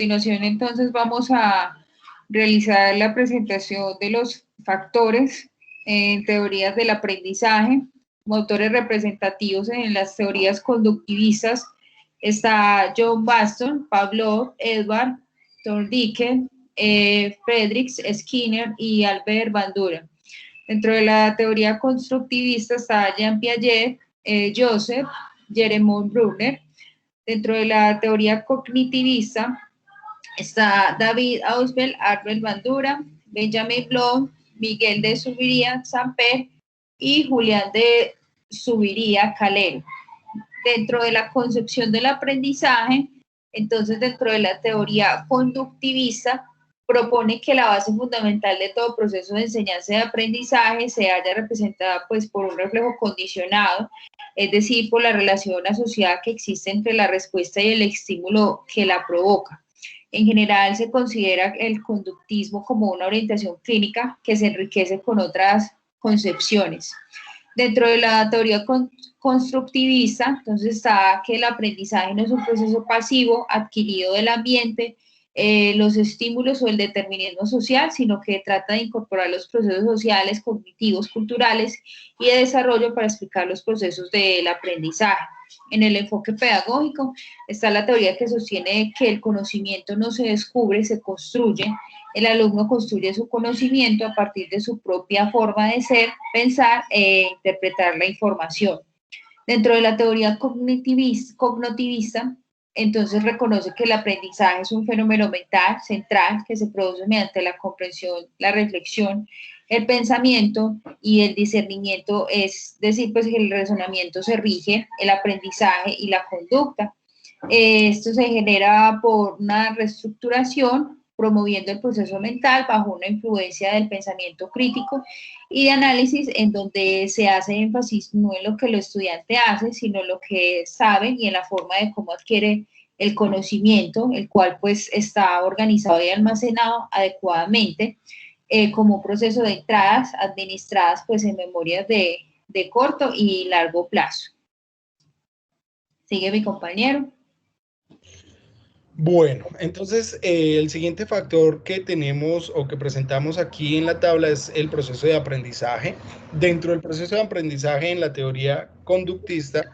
continuación, entonces, vamos a realizar la presentación de los factores en teorías del aprendizaje, motores representativos en las teorías conductivistas. Está John Baston, Pavlov, Edward Thorndike, Friedrich Skinner y Albert Bandura. Dentro de la teoría constructivista está Jean Piaget, Joseph, Jerome Bruner. Dentro de la teoría cognitivista está David Ausubel, Albert Bandura, Benjamin Bloom, Miguel de Zuviría Samper y Julián de Zuviría Calero. Dentro de la concepción del aprendizaje, entonces dentro de la teoría conductivista, propone que la base fundamental de todo proceso de enseñanza y de aprendizaje se haya representada pues por un reflejo condicionado, es decir, por la relación asociada que existe entre la respuesta y el estímulo que la provoca. En general se considera el conductismo como una orientación clínica que se enriquece con otras concepciones. Dentro de la teoría constructivista, entonces está que el aprendizaje no es un proceso pasivo adquirido del ambiente, los estímulos o el determinismo social, sino que trata de incorporar los procesos sociales, cognitivos, culturales y de desarrollo para explicar los procesos del aprendizaje. En el enfoque pedagógico está la teoría que sostiene que el conocimiento no se descubre, se construye. El alumno construye su conocimiento a partir de su propia forma de ser, pensar e interpretar la información. Dentro de la teoría cognitivista, entonces reconoce que el aprendizaje es un fenómeno mental central que se produce mediante la comprensión, la reflexión, el pensamiento y el discernimiento, es decir, pues que el razonamiento se rige, el aprendizaje y la conducta. Esto se genera por una reestructuración, promoviendo el proceso mental bajo una influencia del pensamiento crítico y de análisis, en donde se hace énfasis no en lo que el estudiante hace, sino en lo que sabe y en la forma de cómo adquiere el conocimiento, el cual pues está organizado y almacenado adecuadamente como proceso de entradas administradas pues en memorias de corto y largo plazo. Sigue mi compañero. Bueno, entonces el siguiente factor que tenemos o que presentamos aquí en la tabla es el proceso de aprendizaje. Dentro del proceso de aprendizaje en la teoría conductista,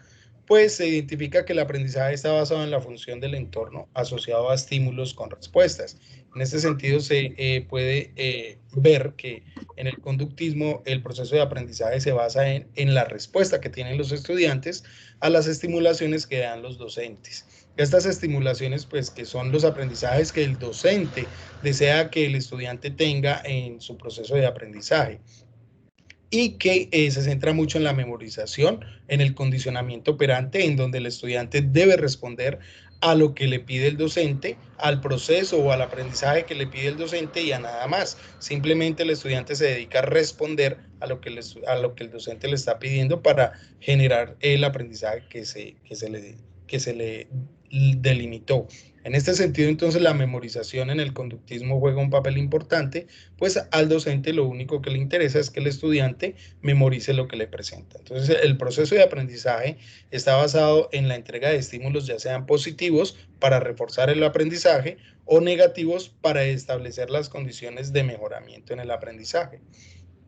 pues se identifica que el aprendizaje está basado en la función del entorno asociado a estímulos con respuestas. En este sentido se puede ver que en el conductismo el proceso de aprendizaje se basa en la respuesta que tienen los estudiantes a las estimulaciones que dan los docentes. Estas estimulaciones, pues, que son los aprendizajes que el docente desea que el estudiante tenga en su proceso de aprendizaje y que se centra mucho en la memorización, en el condicionamiento operante, en donde el estudiante debe responder a lo que le pide el docente, al proceso o al aprendizaje que le pide el docente y a nada más. Simplemente el estudiante se dedica a responder a lo que el docente le está pidiendo para generar el aprendizaje que se le delimitó. En este sentido, entonces, la memorización en el conductismo juega un papel importante, pues al docente lo único que le interesa es que el estudiante memorice lo que le presenta. Entonces, el proceso de aprendizaje está basado en la entrega de estímulos, ya sean positivos para reforzar el aprendizaje o negativos para establecer las condiciones de mejoramiento en el aprendizaje.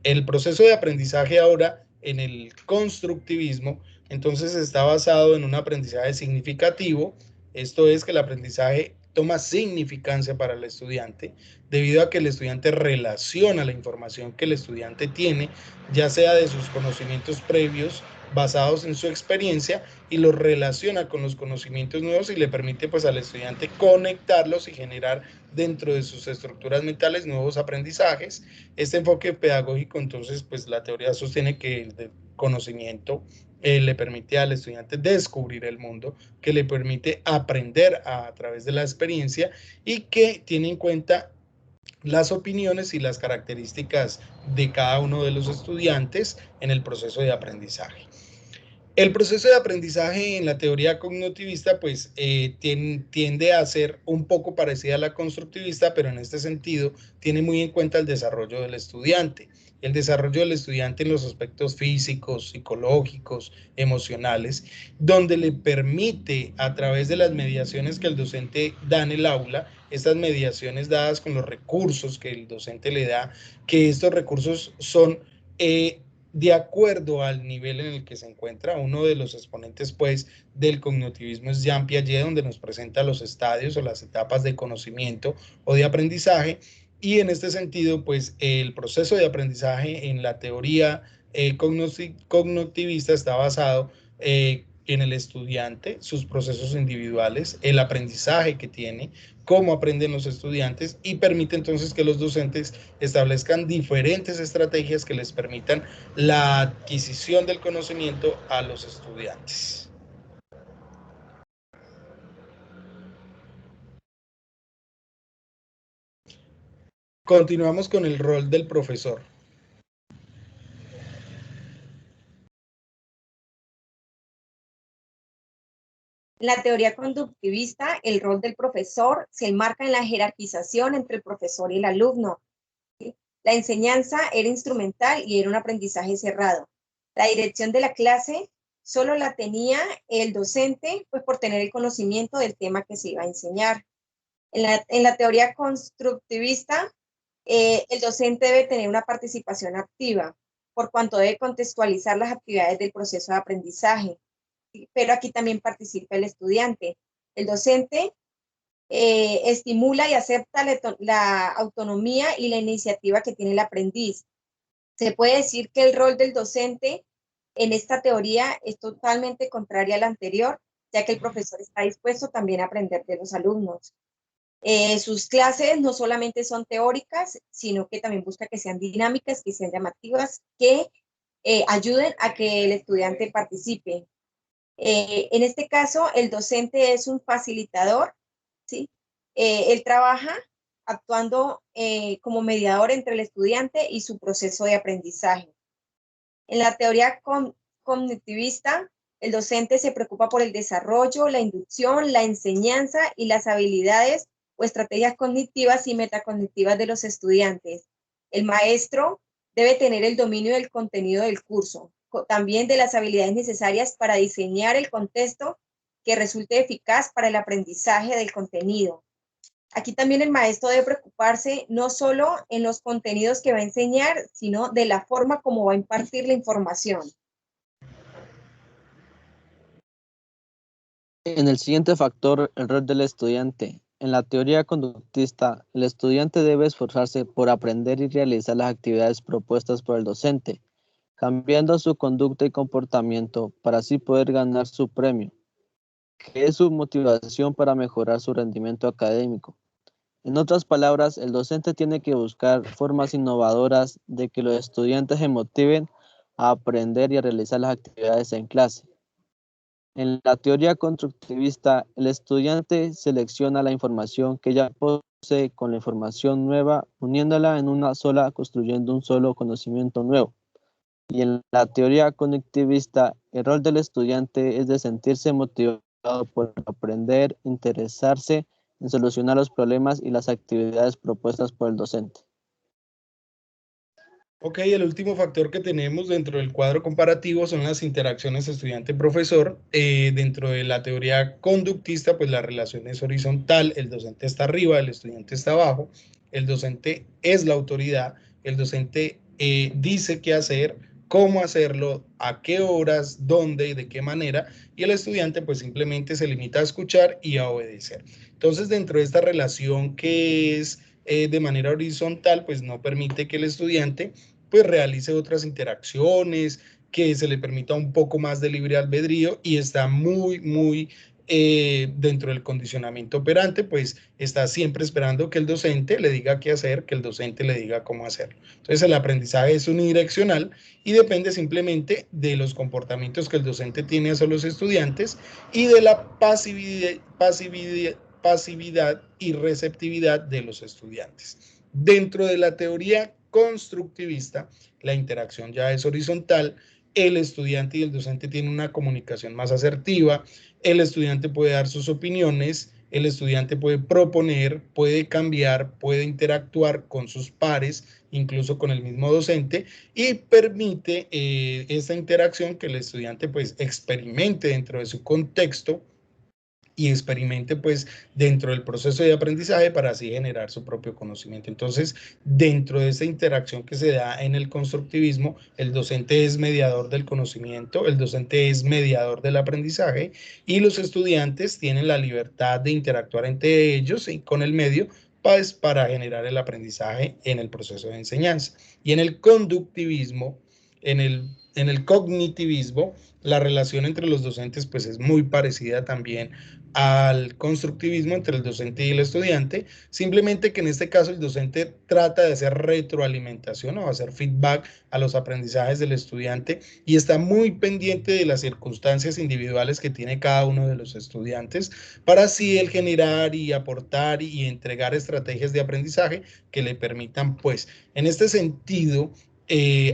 El proceso de aprendizaje ahora en el constructivismo, entonces está basado en un aprendizaje significativo. Esto es que el aprendizaje toma significancia para el estudiante debido a que el estudiante relaciona la información que el estudiante tiene, ya sea de sus conocimientos previos basados en su experiencia, y los relaciona con los conocimientos nuevos y le permite pues al estudiante conectarlos y generar dentro de sus estructuras mentales nuevos aprendizajes. Este enfoque pedagógico, entonces, pues la teoría sostiene que el conocimiento le permite al estudiante descubrir el mundo, que le permite aprender a través de la experiencia y que tiene en cuenta las opiniones y las características de cada uno de los estudiantes en el proceso de aprendizaje. El proceso de aprendizaje en la teoría cognitivista pues tiende a ser un poco parecida a la constructivista, pero en este sentido tiene muy en cuenta el desarrollo del estudiante. El desarrollo del estudiante en los aspectos físicos, psicológicos, emocionales, donde le permite a través de las mediaciones que el docente da en el aula, estas mediaciones dadas con los recursos que el docente le da, que estos recursos son de acuerdo al nivel en el que se encuentra. Uno de los exponentes pues del cognitivismo es Jean Piaget, donde nos presenta los estadios o las etapas de conocimiento o de aprendizaje, y en este sentido pues el proceso de aprendizaje en la teoría cognitivista está basado en el estudiante, sus procesos individuales, el aprendizaje que tiene, cómo aprenden los estudiantes, y permite entonces que los docentes establezcan diferentes estrategias que les permitan la adquisición del conocimiento a los estudiantes. Continuamos con el rol del profesor. En la teoría conductivista, el rol del profesor se enmarca en la jerarquización entre el profesor y el alumno. La enseñanza era instrumental y era un aprendizaje cerrado. La dirección de la clase solo la tenía el docente, pues por tener el conocimiento del tema que se iba a enseñar. En la teoría constructivista, el docente debe tener una participación activa, por cuanto debe contextualizar las actividades del proceso de aprendizaje. Pero aquí también participa el estudiante. El docente estimula y acepta la autonomía y la iniciativa que tiene el aprendiz. Se puede decir que el rol del docente en esta teoría es totalmente contraria al anterior, ya que el profesor está dispuesto también a aprender de los alumnos. Sus clases no solamente son teóricas, sino que también busca que sean dinámicas, que sean llamativas, que ayuden a que el estudiante participe. En este caso, el docente es un facilitador, ¿sí? Él trabaja actuando como mediador entre el estudiante y su proceso de aprendizaje. En la teoría cognitivista, el docente se preocupa por el desarrollo, la inducción, la enseñanza y las habilidades o estrategias cognitivas y metacognitivas de los estudiantes. El maestro debe tener el dominio del contenido del curso, también de las habilidades necesarias para diseñar el contexto que resulte eficaz para el aprendizaje del contenido. Aquí también el maestro debe preocuparse no solo en los contenidos que va a enseñar, sino de la forma como va a impartir la información. En el siguiente factor, el rol del estudiante. En la teoría conductista, el estudiante debe esforzarse por aprender y realizar las actividades propuestas por el docente, cambiando su conducta y comportamiento para así poder ganar su premio, que es su motivación para mejorar su rendimiento académico. En otras palabras, el docente tiene que buscar formas innovadoras de que los estudiantes se motiven a aprender y a realizar las actividades en clase. En la teoría constructivista, el estudiante selecciona la información que ya posee con la información nueva, uniéndola en una sola, construyendo un solo conocimiento nuevo. Y en la teoría cognitivista, el rol del estudiante es de sentirse motivado por aprender, interesarse en solucionar los problemas y las actividades propuestas por el docente. Ok, el último factor que tenemos dentro del cuadro comparativo son las interacciones estudiante-profesor. Dentro de la teoría conductista, pues la relación es horizontal, el docente está arriba, el estudiante está abajo, el docente es la autoridad, el docente dice qué hacer, cómo hacerlo, a qué horas, dónde y de qué manera, y el estudiante pues simplemente se limita a escuchar y a obedecer. Entonces, dentro de esta relación que es de manera horizontal, pues no permite que el estudiante pues realice otras interacciones, que se le permita un poco más de libre albedrío, y está muy dentro del condicionamiento operante, pues está siempre esperando que el docente le diga qué hacer, que el docente le diga cómo hacerlo. Entonces el aprendizaje es unidireccional y depende simplemente de los comportamientos que el docente tiene hacia los estudiantes y de la pasividad y receptividad de los estudiantes. Dentro de la teoría constructivista, la interacción ya es horizontal el estudiante y el docente tienen una comunicación más asertiva, el estudiante puede dar sus opiniones, el estudiante puede proponer, puede cambiar, puede interactuar con sus pares, incluso con el mismo docente, y permite esta interacción que el estudiante pues experimente dentro de su contexto y experimente pues dentro del proceso de aprendizaje para así generar su propio conocimiento. Entonces, dentro de esa interacción que se da en el constructivismo, el docente es mediador del conocimiento, el docente es mediador del aprendizaje y los estudiantes tienen la libertad de interactuar entre ellos y con el medio pues, para generar el aprendizaje en el proceso de enseñanza. Y en el conductivismo, en el cognitivismo, la relación entre los docentes pues es muy parecida también al constructivismo entre el docente y el estudiante, simplemente que en este caso el docente trata de hacer retroalimentación o hacer feedback a los aprendizajes del estudiante y está muy pendiente de las circunstancias individuales que tiene cada uno de los estudiantes para así él generar y aportar y entregar estrategias de aprendizaje que le permitan, pues, en este sentido,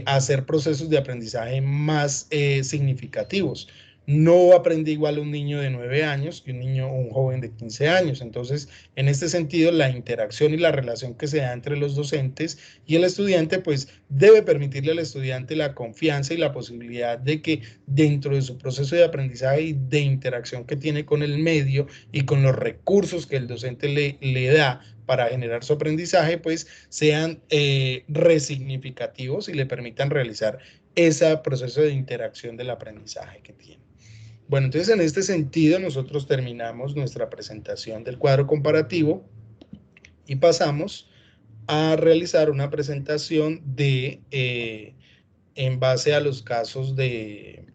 hacer procesos de aprendizaje más significativos. No aprende igual un niño de 9 años que un niño o un joven de 15 años. Entonces, en este sentido, la interacción y la relación que se da entre los docentes y el estudiante, pues debe permitirle al estudiante la confianza y la posibilidad de que dentro de su proceso de aprendizaje y de interacción que tiene con el medio y con los recursos que el docente le da para generar su aprendizaje, pues sean resignificativos y le permitan realizar ese proceso de interacción del aprendizaje que tiene. Bueno, entonces en este sentido nosotros terminamos nuestra presentación del cuadro comparativo y pasamos a realizar una presentación en base a los casos de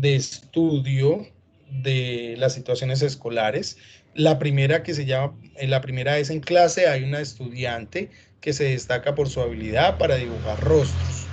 estudio de las situaciones escolares. La primera es en clase, hay una estudiante que se destaca por su habilidad para dibujar rostros.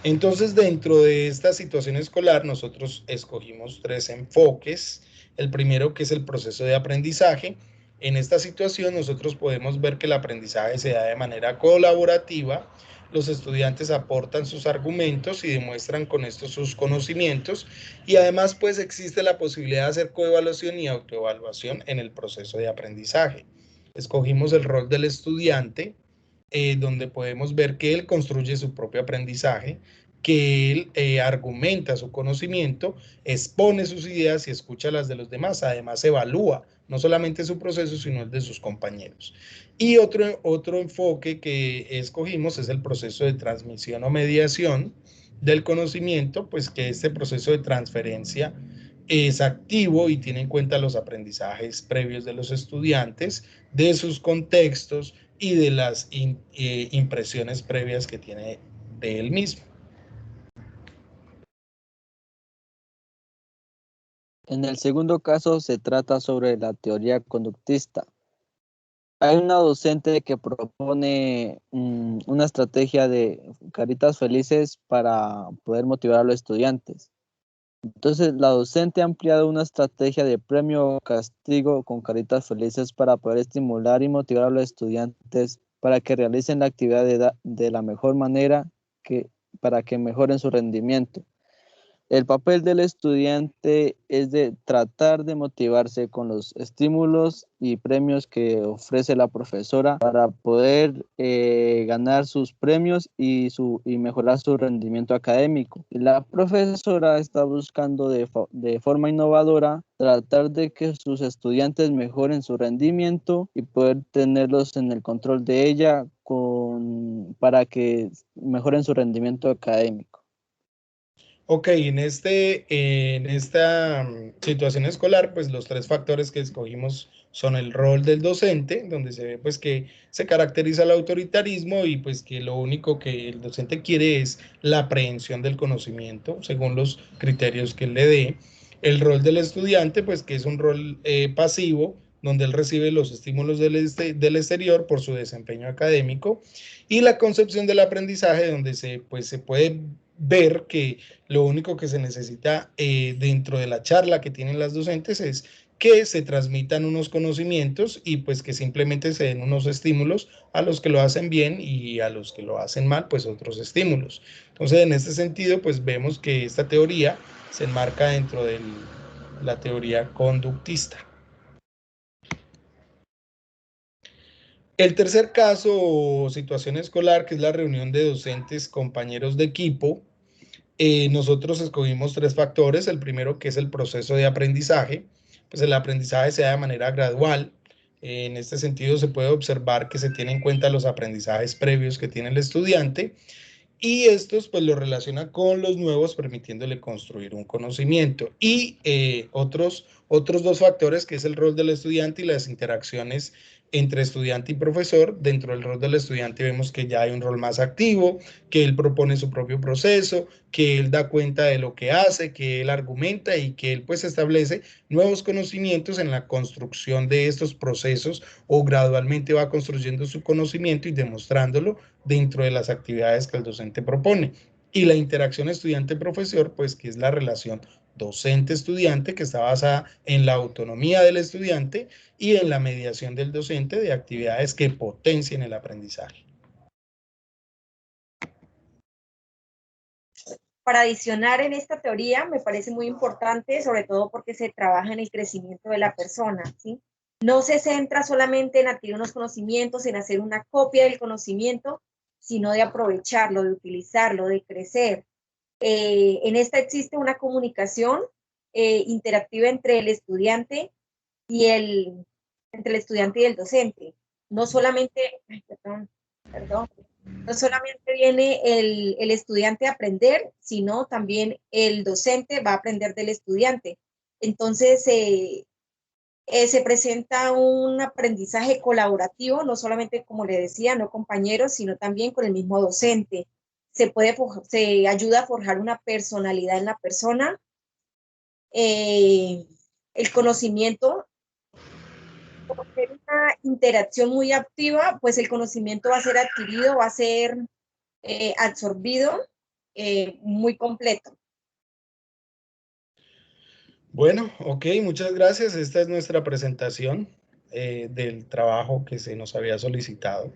Entonces, dentro de esta situación escolar, nosotros escogimos 3 enfoques. El primero, que es el proceso de aprendizaje. En esta situación, nosotros podemos ver que el aprendizaje se da de manera colaborativa. Los estudiantes aportan sus argumentos y demuestran con esto sus conocimientos. Y además, pues, existe la posibilidad de hacer coevaluación y autoevaluación en el proceso de aprendizaje. Escogimos el rol del estudiante, donde podemos ver que él construye su propio aprendizaje, que él argumenta su conocimiento, expone sus ideas y escucha las de los demás. Además, evalúa no solamente su proceso, sino el de sus compañeros. Y otro enfoque que escogimos es el proceso de transmisión o mediación del conocimiento, pues que este proceso de transferencia es activo y tiene en cuenta los aprendizajes previos de los estudiantes, de sus contextos y de las impresiones previas que tiene de él mismo. En el segundo caso se trata sobre la teoría conductista. Hay una docente que propone una estrategia de caritas felices para poder motivar a los estudiantes. Entonces, la docente ha ampliado una estrategia de premio o castigo con caritas felices para poder estimular y motivar a los estudiantes para que realicen la actividad de la mejor manera para que mejoren su rendimiento. El papel del estudiante es de tratar de motivarse con los estímulos y premios que ofrece la profesora para poder ganar sus premios y mejorar su rendimiento académico. La profesora está buscando de forma innovadora tratar de que sus estudiantes mejoren su rendimiento y poder tenerlos en el control de ella para que mejoren su rendimiento académico. Ok, en esta situación escolar, pues los 3 factores que escogimos son el rol del docente, donde se ve pues que se caracteriza el autoritarismo y pues que lo único que el docente quiere es la aprehensión del conocimiento según los criterios que él le dé. El rol del estudiante, pues que es un rol pasivo, donde él recibe los estímulos del exterior por su desempeño académico, y la concepción del aprendizaje, donde se puede ver que lo único que se necesita dentro de la charla que tienen las docentes es que se transmitan unos conocimientos y pues que simplemente se den unos estímulos a los que lo hacen bien y a los que lo hacen mal, pues otros estímulos. Entonces, en este sentido, pues vemos que esta teoría se enmarca dentro de la teoría conductista. El tercer caso o situación escolar, que es la reunión de docentes, compañeros de equipo, nosotros escogimos 3 factores. El primero, que es el proceso de aprendizaje, pues el aprendizaje se da de manera gradual. En este sentido, se puede observar que se tienen en cuenta los aprendizajes previos que tiene el estudiante y estos pues lo relaciona con los nuevos, permitiéndole construir un conocimiento. Y otros 2 factores, que es el rol del estudiante y las interacciones entre estudiante y profesor. Dentro del rol del estudiante vemos que ya hay un rol más activo, que él propone su propio proceso, que él da cuenta de lo que hace, que él argumenta y que él pues establece nuevos conocimientos en la construcción de estos procesos, o gradualmente va construyendo su conocimiento y demostrándolo dentro de las actividades que el docente propone. Y la interacción estudiante-profesor, pues que es la relación docente-estudiante, que está basada en la autonomía del estudiante y en la mediación del docente de actividades que potencien el aprendizaje. Para adicionar en esta teoría, me parece muy importante, sobre todo porque se trabaja en el crecimiento de la persona, ¿sí? No se centra solamente en adquirir unos conocimientos, en hacer una copia del conocimiento, sino de aprovecharlo, de utilizarlo, de crecer. En esta existe una comunicación interactiva entre el estudiante y el docente. No solamente, no solamente viene el estudiante a aprender, sino también el docente va a aprender del estudiante. Entonces, se presenta un aprendizaje colaborativo, no solamente, como le decía, no compañeros, sino también con el mismo docente. Se ayuda a forjar una personalidad en la persona. El conocimiento, por ser una interacción muy activa, pues el conocimiento va a ser adquirido, va a ser absorbido, muy completo. Bueno, ok, muchas gracias. Esta es nuestra presentación del trabajo que se nos había solicitado.